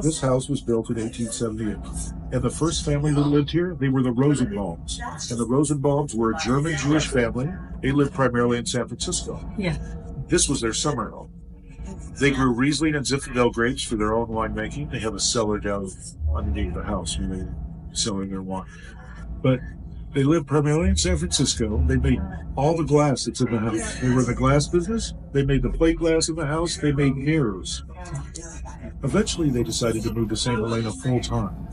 This house was built in 1878. And the first family that lived here, they were the Rosenbaums. And the Rosenbaums were a German Jewish family. They lived primarily in San Francisco. Yeah. This was their summer home. They grew Riesling and Zinfandel grapes for their own winemaking. They have a cellar down underneath the house where they selling their wine. But they lived primarily in San Francisco. They made all the glass that's in the house. They were in the glass business. They made the plate glass in the house. They made mirrors. Eventually, they decided to move to St. Helena full-time.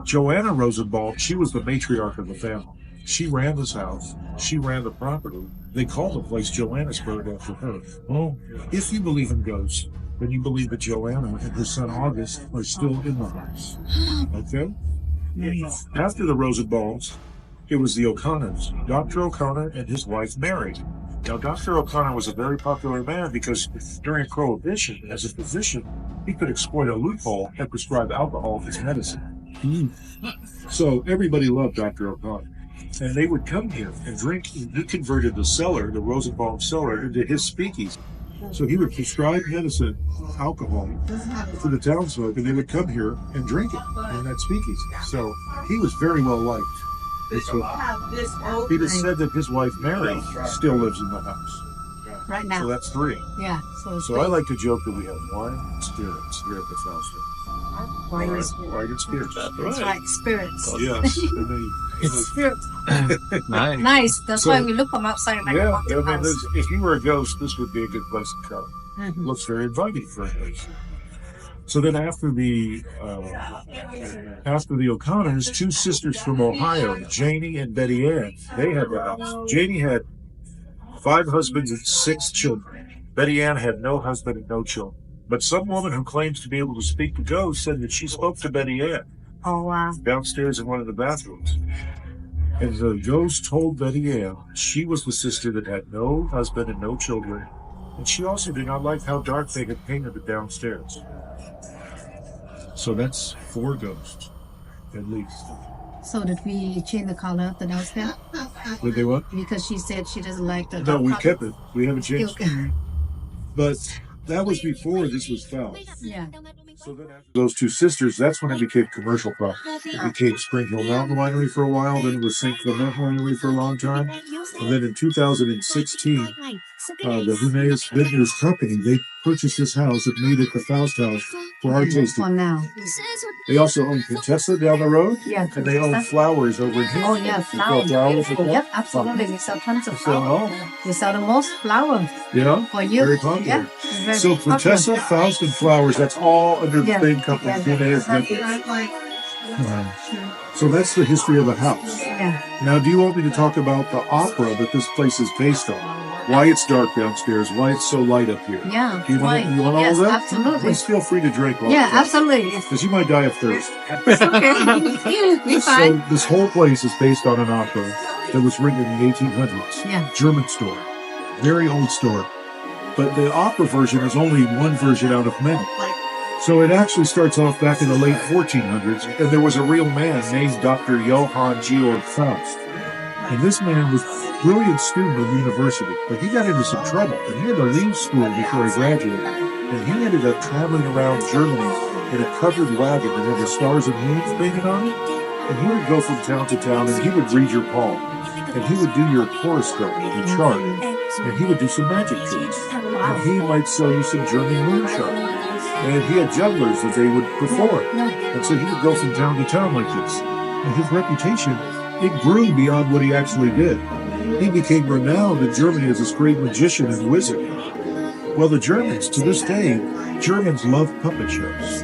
Joanna Rosenbaum, she was the matriarch of the family. She ran this house. She ran the property. They called the place Johannesburg after her. Well, if you believe in ghosts, then you believe that Joanna and her son August are still in the house. Okay? After the Rosenbaums, it was the O'Connors. Dr. O'Connor and his wife married. Now, Dr. O'Connor was a very popular man because during Prohibition, as a physician, he could exploit a loophole and prescribe alcohol as medicine. So everybody loved Dr. O'Connor. And they would come here and drink. He converted the cellar, the Rosenbaum cellar, into his speakeasy. So he would prescribe medicine, alcohol, to the townsfolk, and they would come here and drink it in that speakeasy. So he was very well liked. He just said that his wife, Mary, still lives in the house. Right now. So that's three. Yeah. So I like to joke that we have wine and spirits here at the Faust. Wine and spirits. Wine and spirits. That's right, spirits. Yes. Spirits. Nice. Nice. That's why we look from outside and Yeah, walk I in the mean, house. if you were a ghost, this would be a good place to come. Mhm. Looks very inviting for a ghost. So then after the O'Connors, two sisters from Ohio, Janie and Betty Ann, they had the house. Janie had 5 husbands and 6 children. Betty Ann had no husband and no children. But some woman who claims to be able to speak to ghosts said that she spoke to Betty Ann Oh, wow. downstairs in one of the bathrooms. And the ghost told Betty Ann she was the sister that had no husband and no children. And she also did not like how dark they had painted it downstairs. So that's 4 ghosts, at least. So did we change the color of the downstairs? Did they what? Because she said she doesn't like the No, dark we color. kept it. We haven't changed it. Okay. But that was before this was found. Yeah. So then after those 2 sisters, that's when it became commercial property. It became Spring Hill Mountain Winery for a while, then it was St. Clement Winery for a long time. And then in 2016, the Huneeus Vintners Company, they purchased this house and made it the Faust House for our tasting. For now. They also own Contessa down the road, Yeah. and they own Flowers over here. Oh, yeah, You sell flowers. flowers as well? Yep, absolutely. We sell tons of You sell flowers. all? We sell the most flowers Yeah? for you. Very popular. Yeah. It's very So popular. Contessa, Faust, and Flowers, that's all under the Yeah, same company, together. Huneeus Vintners. So that's the history of the house. Yeah. Now, do you want me to talk about the opera that this place is based on? Why it's dark downstairs, why it's so light up here? Yeah. Do you want, Why? you want all Yes, of that? absolutely. Please feel free to drink while Yeah, absolutely. because you might die of thirst. Okay. Be So fine. this whole place is based on an opera that was written in the 1800s. Yeah. German story. Very old story. But the opera version is only one version out of many. So it actually starts off back in the late 1400s, and there was a real man named Dr. Johann Georg Faust. And this man was a brilliant student at university, but he got into some trouble, and he had to leave school before he graduated. And he ended up traveling around Germany in a covered wagon that had the stars and moons painted on it. And he would go from town to town, and he would read your palm. And he would do your horoscope, your chart. And he would do some magic tricks. And he might sell you some German moonshine. And he had jugglers that they would perform. And so he would go from town to town like this. And his reputation, it grew beyond what he actually did. He became renowned in Germany as this great magician and wizard. Well, the Germans, to this day, Germans love puppet shows.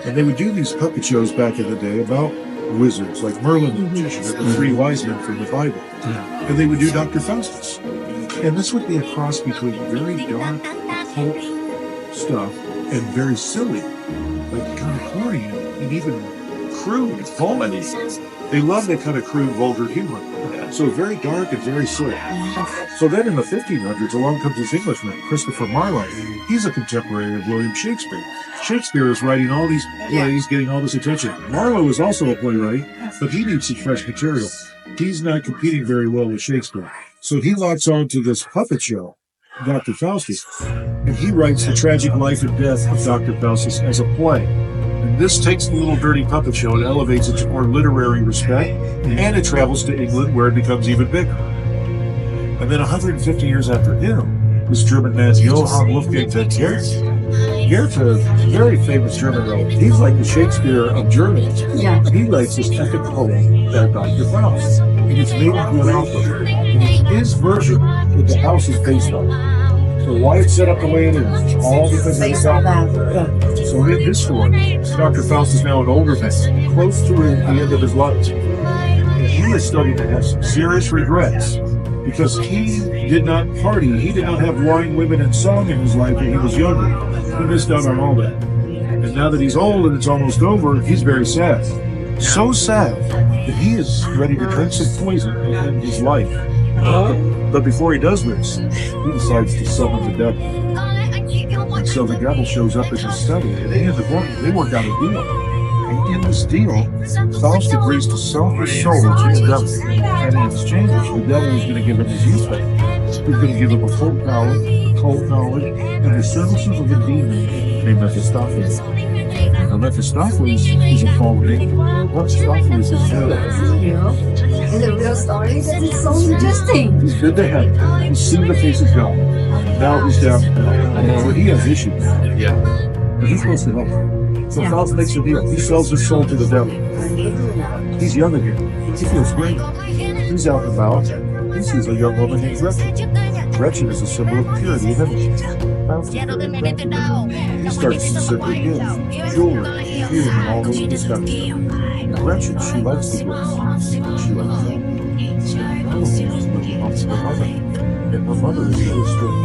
And they would do these puppet shows back in the day about wizards, like Merlin the magician and the 3 wise men from the Bible. And they would do Dr. Faustus. And this would be a cross between very dark, occult stuff and very silly, like kind of corny and even crude comedy. They love that kind of crude, vulgar humor. So very dark and very silly. So then in the 1500s, along comes this Englishman, Christopher Marlowe. He's a contemporary of William Shakespeare. Shakespeare is writing all these plays, getting all this attention. Marlowe is also a playwright, but he needs some fresh material. He's not competing very well with Shakespeare. So he locks on to this puppet show, Dr. Faustus, and he writes the tragic life and death of Dr. Faustus as a play. And this takes the little dirty puppet show and elevates it to more literary respect, and it travels to England where it becomes even bigger. And then 150 years after him, this German man Johann Wolfgang von Goethe. Goethe, a very famous German writer. He's like the Shakespeare of Germany. Yeah. He writes this epic poem about Dr. Faust. And it's made into an opera. And it's his version that the house is based on. So why it's set up the way it is, all because of Based on that. that. So in this story, Dr. Faust is now an older man, close to the end of his life. And he is starting to have some serious regrets because he did not party, he did not have wine, women, and song in his life when he was younger. He missed out on all that. And now that he's old and it's almost over, he's very sad. So sad that he is ready to drink some poison and end his life. But before he does this, he decides to summon the devil. And so the devil shows up in his study, and he and the woman, they work out a deal. And in this deal, Faust agrees to sell his soul to the devil. And in exchange, the devil is going to give him his youth back. He's going to give him occult knowledge, and the services of a demon named Mephistopheles. Now, Mephistopheles is a fallen angel. Mephistopheles is good. In the real story, that is so interesting. He's good to have. He's seen the face of God. Now he's down. So he has issues. Yeah. And he's supposed to help. So Faust makes a deal. He sells his soul to the devil. He's young again. He feels great. He's out and about. He sees a young woman named Gretchen. Gretchen is a symbol of purity and innocence. Faust is very attracted. He starts to send her gifts, jewelry, perfume, and all those good stuff. And Gretchen, she likes the gifts. She likes them. Her mother. And her mother is very strict.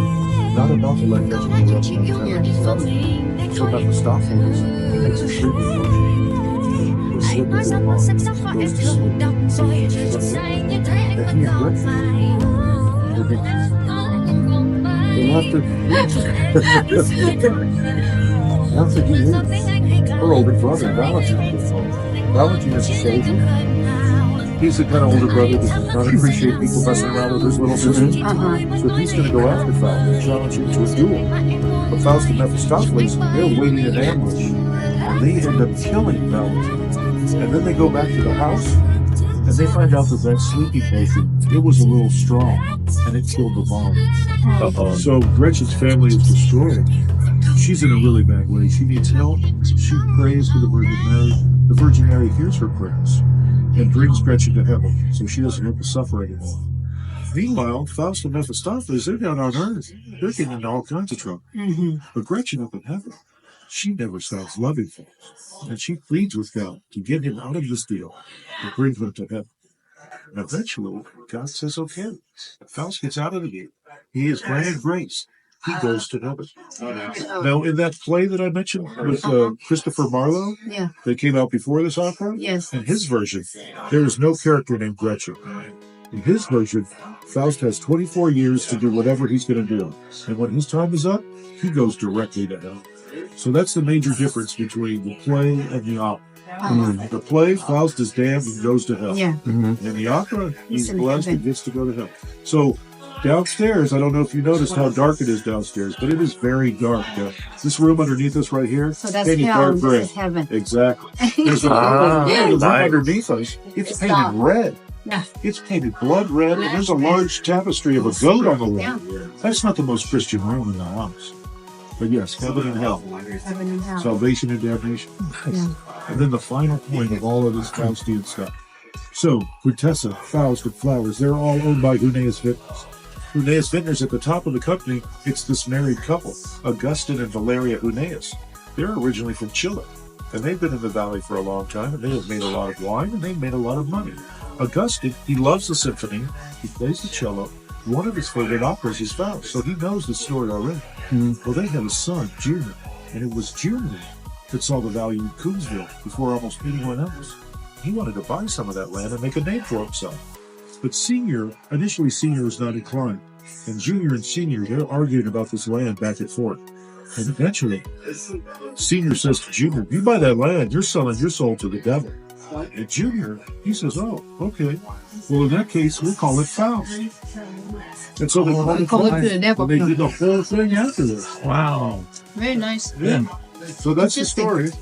Not about to let Gretchen go up and so Mephistopheles makes a sleeping potion. The slip of her mom goes to sleep. And he and Gretchen, after he leaves, her older brother, Valentine, is home. Valentine is a soldier. He's the kind of older brother that does not appreciate people messing around with his little sister. So he's going to go after Faust and challenge him to a duel. But Faust and Mephistopheles, they're waiting in ambush. And they end up killing Valentine. And then they go back to the house, and they find out that sleeping potion, it was a little strong, and it killed the mom. So Gretchen's family is destroyed. She's in a really bad way. She needs help. She prays to the Virgin Mary. The Virgin Mary hears her prayers and brings Gretchen to heaven, so she doesn't have to suffer anymore. Meanwhile, Faust and Mephistopheles, they're down on Earth. They're getting into all kinds of trouble. But Gretchen up in heaven, she never stops loving Faust, and she pleads with God to get him out of this deal and bring him to heaven. And eventually, God says, okay. Faust gets out of the deal. He is granted grace. He goes to heaven. Now, in that play that I mentioned with Christopher Marlowe, that came out before this opera, in his version, there is no character named Gretchen. In his version, Faust has 24 years to do whatever he's going to do. And when his time is up, he goes directly to hell. So that's the major difference between the play and the opera. The play, Faust is damned and goes to hell. In the opera, he's blessed and gets to go to hell. So downstairs, I don't know if you noticed how dark it is downstairs, but it is very dark. This room underneath us right here, so that's hell, this is heaven. Exactly. There's a room underneath us. It's painted red. It's painted blood red, and there's a large tapestry of a goat on the wall. That's not the most Christian room in the house. But yes, heaven and hell. Heaven and hell. Salvation and damnation. And then the final point of all of this Faustian stuff. So, Quintessa, Faust, and Flowers, they're all owned by Huneeus Vintners. Huneeus Vintners at the top of the company, it's this married couple, Augustin and Valeria Huneeus. They're originally from Chile, and they've been in the valley for a long time, and they have made a lot of wine, and they've made a lot of money. Augustin, he loves the symphony, he plays the cello. One of his favorite operas is Faust, so he knows the story already. Well, they had a son, Junior, and it was Junior that saw the value in Coonsville before almost anyone else. He wanted to buy some of that land and make a name for himself. But initially Senior was not inclined, and Junior and Senior, they're arguing about this land back and forth. And eventually, Senior says to Junior, you buy that land, you're selling your soul to the devil. And Junior, he says, oh, okay. Well, in that case, we'll call it Faust. And so they call it to the devil. And they did the whole thing after this. Wow. Very nice. Yeah. So that's the story.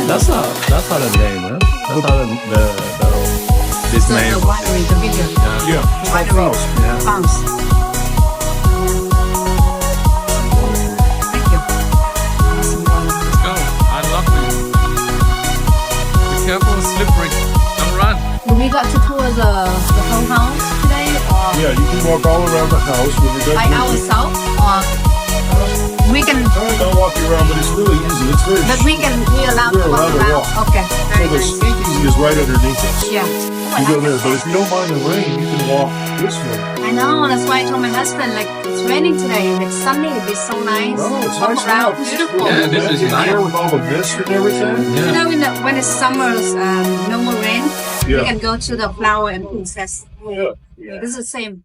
That's not a name, huh? That's not this name. The winery, the vineyard. Yeah. Winery. Faust. Yeah. Faust. Thank you. Let's go. Unlock me. Be careful, slippery. Don't run. We got to tour the whole house today, or Yeah, you can walk all around the house when you're done. by ourselves, or we can. I'll walk you around, but it's really easy. It's very But we allowed You're to walk allowed to around. walk. Okay. So Very the nice. speakeasy is right underneath us. Yeah. You go there, but if you don't mind the rain, you can walk this way. I know. That's why I told my husband, like, it's raining today. It's sunny. It's so nice. Oh, it's Walk nice around. out. Beautiful. Yeah, this is Imagine nice. here with all the mist and everything. You know, when it's summer, no more rain, Yeah. we can go to the flower and princess. Yeah. This is the same.